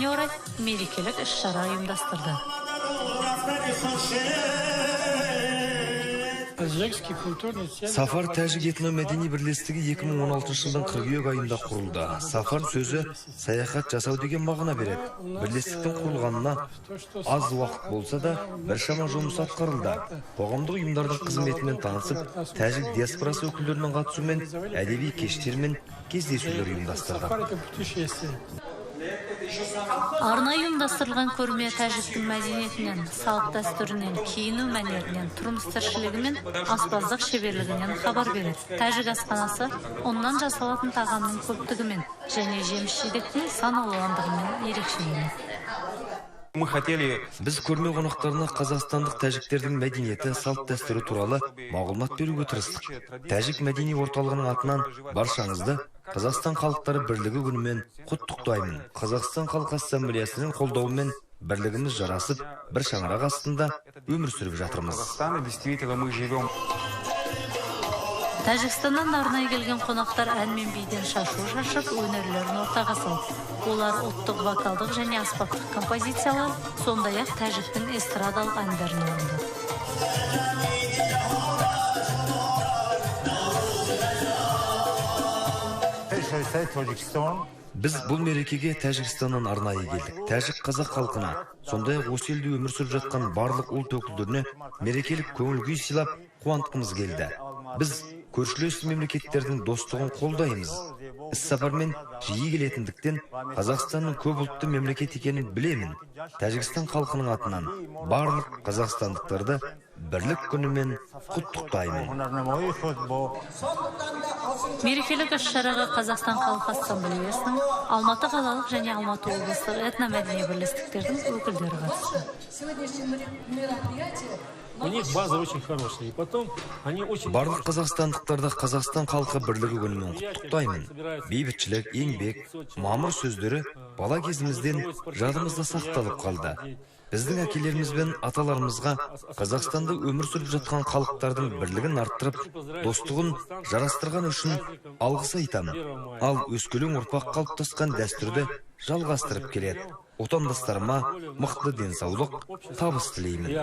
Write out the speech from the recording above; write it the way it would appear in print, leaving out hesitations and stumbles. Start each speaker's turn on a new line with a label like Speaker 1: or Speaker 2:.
Speaker 1: күніне орай мерекелік іс-шара ұйымдастырды.
Speaker 2: Сафар Тәжік этно-мәдени бірлестігі 2016 жылдың қыркүйек айында құрылды. Сафар сөзі саяхат жасау деген мағына береді. Бірлестіктің құрылғанына аз уақыт болса да, біршама жұмыс атқарылды. Қоғамдық ұйымдардың қызметімен танысып, Тәжік диаспорасы өкілдерінің қатысуымен әдеби кештермен кездесулер ұйымдастырды.
Speaker 1: Арнайы ұйымдастырылған көрме тәжіктің мәдениетінен, салт дәстүрінен, киіну мәнерінен, тұрмыс-тіршілігімен, аспаздық шеберлігінен хабар береді. Тәжік асханасы оннан жасалатын тағамның көптігімен және жеміс-жидектің санаулылығымен ерекшеленеді.
Speaker 2: Біз көрме қонақтарына қазақстандық тәжіктердің мәдениеті, салт дәстүрі туралы мағлұмат беруге тырыстық. Тәжік мәдени орталығының атынан баршаңызды Қазақстан халықтары бірлігі күнімен құттықтаймын. Қазақстан халқы ассамблеясының қолдауымен бірлігіміз жарасып, бір шаңырақ астында өмір сүріп жатырмыз.
Speaker 1: Тәжікстаннан арнайы келген қонақтар ән мен биден шашу шашып, өнерлерін ортаға салды. Олар ұлттық вокалдық және аспаптық композициялар, сондай-ақ тәжіктің эстрадалық әндерін орындады.
Speaker 2: Біз бұл мерекеге Тәжікстаннан арнайы келдік. Тәжік қазақ халқына, сондай-ақ осы елде өмір сүріп жатқан барлық ұлт өкілдеріне мерекелік көңіл-күй сыйлап қуантқымыз келді. Біз көршілес мемлекеттердің достығын қолдаймыз. Іс-сапармен жиі келетіндіктен Қазақстанның көп ұлтты мемлекет екенін білемін. Тәжікстан халқының атынан барлық қазақстандықтарды бірлік күнімен құттықтаймын.
Speaker 1: Мерекелік іс-шараға Қазақстан халқы ассамблеясының, Алматы қалалық және Алматы облыстық этно-мәдени бірлестіктердің өкілдері қатысты.
Speaker 2: Барлық қазақстандықтарды Қазақстан халқы бірлігі күнімен құттықтаймын. Бейбітшілік, еңбек, мамыр сөздері бала кезімізден жадымызда сақталып қалды. Біздің әкелеріміз бен аталарымызға Қазақстанда өмір сүріп жатқан халықтардың бірлігін арттырып, достығын жарастырған үшін алғыс айтамын. Ал өскелең ұрпақ қалыптасқан дәстүрді жалғастырып келеді. Отандастарыма мықты денсаулық, табыс тілеймін.